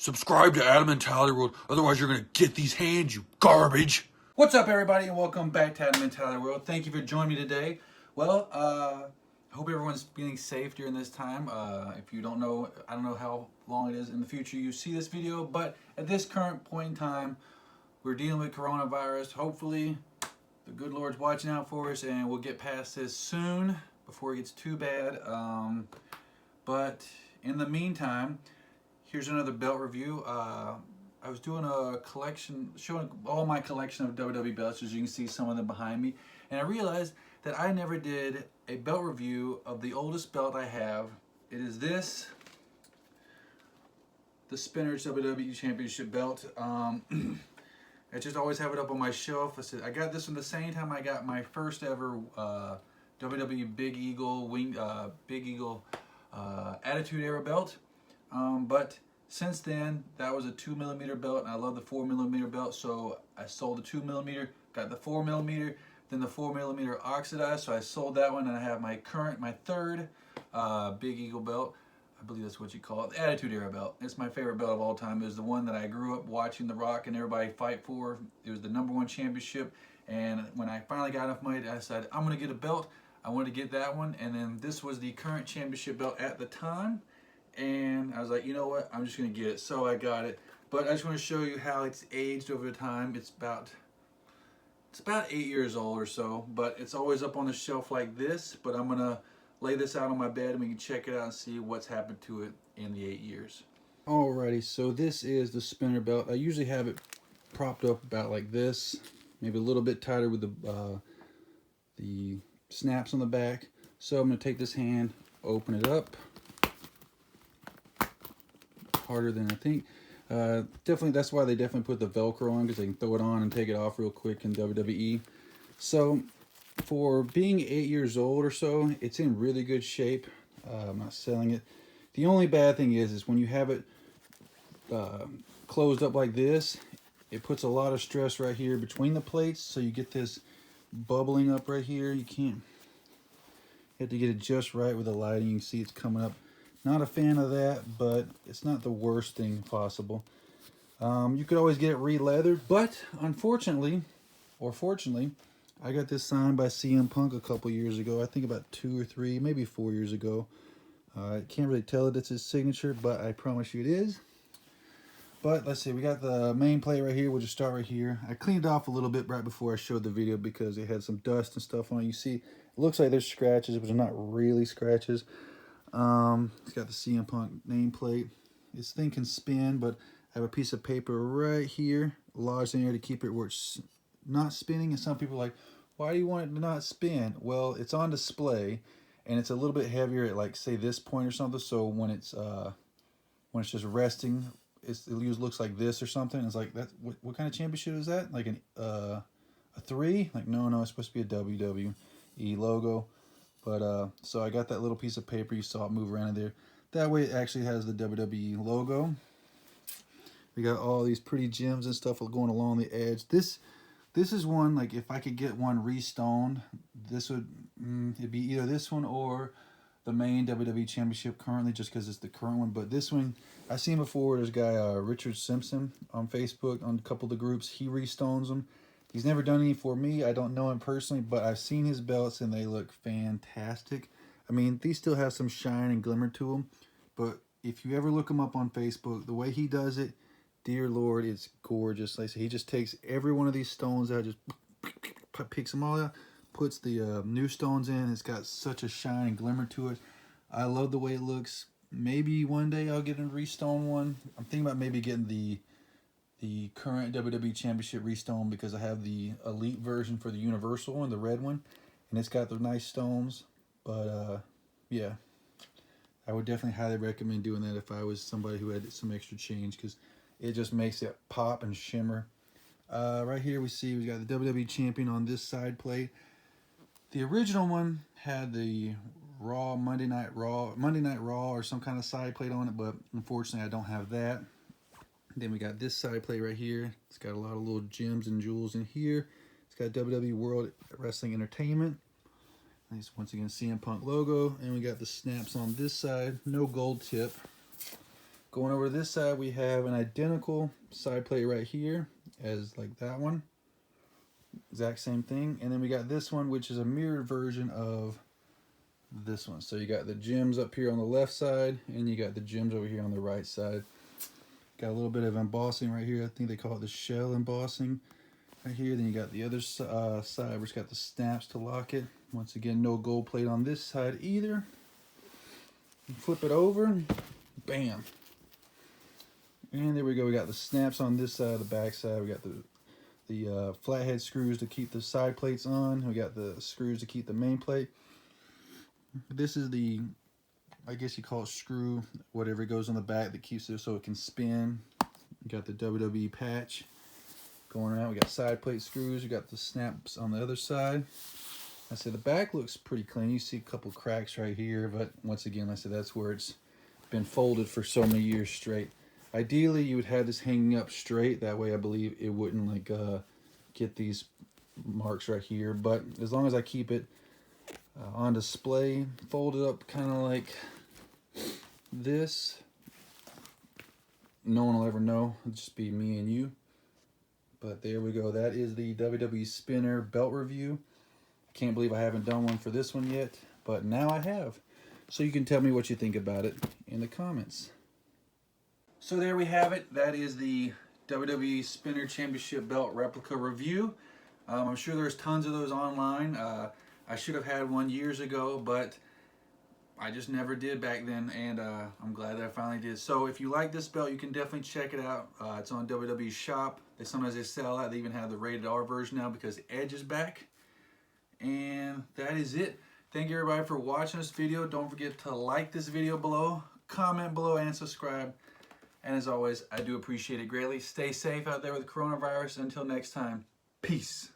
Subscribe to Adam Mentality World, otherwise you're going to get these hands, you garbage. What's up, everybody, and welcome back to Adam Mentality World. Thank you for joining me today. Well, I hope everyone's being safe during this time. If you don't know, I don't know how long it is in the future you see this video, but at this current point in time, we're dealing with coronavirus. Hopefully, the good Lord's watching out for us, and we'll get past this soon before it gets too bad. But in the meantime, here's another belt review. I was doing a collection, showing all my collection of WWE belts, as you can see some of them behind me, and I realized that I never did a belt review of the oldest belt I have. It is this, the Spinner's WWE Championship belt. I just always have it up on my shelf. I got this one the same time I got my first ever WWE Big Eagle Attitude Era belt. But since then, that was a 2mm belt, and I love the 4mm belt, so I sold the 2mm, got the 4mm, then the 4mm oxidized, so I sold that one, and I have my third Big Eagle belt. I believe that's what you call it, the Attitude Era belt. It's my favorite belt of all time. It was the one that I grew up watching The Rock and everybody fight for. It was the #1 championship, and when I finally got enough money, I said, I'm going to get a belt. I wanted to get that one, and then this was the current championship belt at the time. And I was like, you know what, I'm just going to get it. So I got it. But I just want to show you how it's aged over time. It's about 8 years old or so. But it's always up on the shelf like this. But I'm going to lay this out on my bed and we can check it out and see what's happened to it in the 8 years. Alrighty, so this is the Spinner belt. I usually have it propped up about like this. Maybe a little bit tighter with the snaps on the back. So I'm going to take this hand, open it up. Harder than I think. Definitely, that's why they definitely put the Velcro on, because they can throw it on and take it off real quick in WWE. So, for being 8 years old or so, it's in really good shape. I'm not selling it. The only bad thing is when you have it closed up like this, it puts a lot of stress right here between the plates, so you get this bubbling up right here. You have to get it just right with the lighting. You can see it's coming up. Not a fan of that, but it's not the worst thing possible. You could always get it re-leathered, but unfortunately, or fortunately, I got this signed by CM Punk a couple years ago. I think about 2 or 3, maybe 4 years ago. I can't really tell that it's his signature, but I promise you it is. But let's see, we got the main plate right here. We'll just start right here. I cleaned it off a little bit right before I showed the video because it had some dust and stuff on it. You see, it looks like there's scratches, but they're not really scratches. It's got the CM Punk nameplate. This thing can spin, but I have a piece of paper right here lodged in here to keep it where it's not spinning. And some people are like, why do you want it to not spin? Well, it's on display, and it's a little bit heavier at, like, say this point or something. So when it's just resting, it usually looks like this or something. It's like, that. What kind of championship is that? Like a 3? Like, no, it's supposed to be a WWE logo. But, so I got that little piece of paper. You saw it move around in there. That way it actually has the WWE logo. We got all these pretty gems and stuff going along the edge. This is one, like, if I could get one restoned, this would, it'd be either this one or the main WWE Championship currently, just because it's the current one. But this one, I've seen before. There's a guy, Richard Simpson, on Facebook, on a couple of the groups. He restones them. He's never done any for me. I don't know him personally, but I've seen his belts and they look fantastic. I mean, these still have some shine and glimmer to them, but if you ever look him up on Facebook, the way he does it, dear Lord, it's gorgeous. Like I say, he just takes every one of these stones out, just picks them all out, puts the new stones in. It's got such a shine and glimmer to it. I love the way it looks. Maybe one day I'll get a restone one. I'm thinking about maybe getting the current WWE Championship restone, because I have the Elite version for the Universal one, the red one, and it's got the nice stones. But yeah, I would definitely highly recommend doing that if I was somebody who had some extra change, because it just makes it pop and shimmer. Right here we see we got the WWE Champion on this side plate. The original one had the Raw Monday Night Raw or some kind of side plate on it, but unfortunately I don't have that. Then we got this side plate right here. It's got a lot of little gems and jewels in here. It's got WWE World Wrestling Entertainment. Nice, once again, CM Punk logo. And we got the snaps on this side. No gold tip. Going over to this side, we have an identical side plate right here as like that one. Exact same thing. And then we got this one, which is a mirrored version of this one. So you got the gems up here on the left side, and you got the gems over here on the right side. Got a little bit of embossing right here. I think they call it the shell embossing right here. Then you got the other side, which got the snaps to lock it. Once again, no gold plate on this side either. You flip it over, bam. And there we go. We got the snaps on this side, the back side. We got the flathead screws to keep the side plates on. We got the screws to keep the main plate. This is the, I guess you call it screw, whatever goes on the back that keeps it so it can spin. We got the WWE patch going around. We got side plate screws. We got the snaps on the other side. I said the back looks pretty clean. You see a couple cracks right here, but once again, I said that's where it's been folded for so many years straight. Ideally, you would have this hanging up straight. That way, I believe it wouldn't like get these marks right here. But as long as I keep it on display, folded up kind of like this, no one will ever know. It'll just be me and you. But there we go. That is the WWE Spinner belt review. Can't believe I haven't done one for this one yet, but now I have. So you can tell me what you think about it in the comments. So there we have it. That is the WWE Spinner Championship Belt Replica review. I'm sure there's tons of those online. I should have had one years ago, but I just never did back then, and I'm glad that I finally did. So if you like this belt, you can definitely check it out. It's on WWE Shop. Sometimes they sell that. They even have the rated R version now because Edge is back. And that is it. Thank you everybody for watching this video. Don't forget to like this video below, comment below, and subscribe. And as always, I do appreciate it greatly. Stay safe out there with coronavirus. Until next time, peace.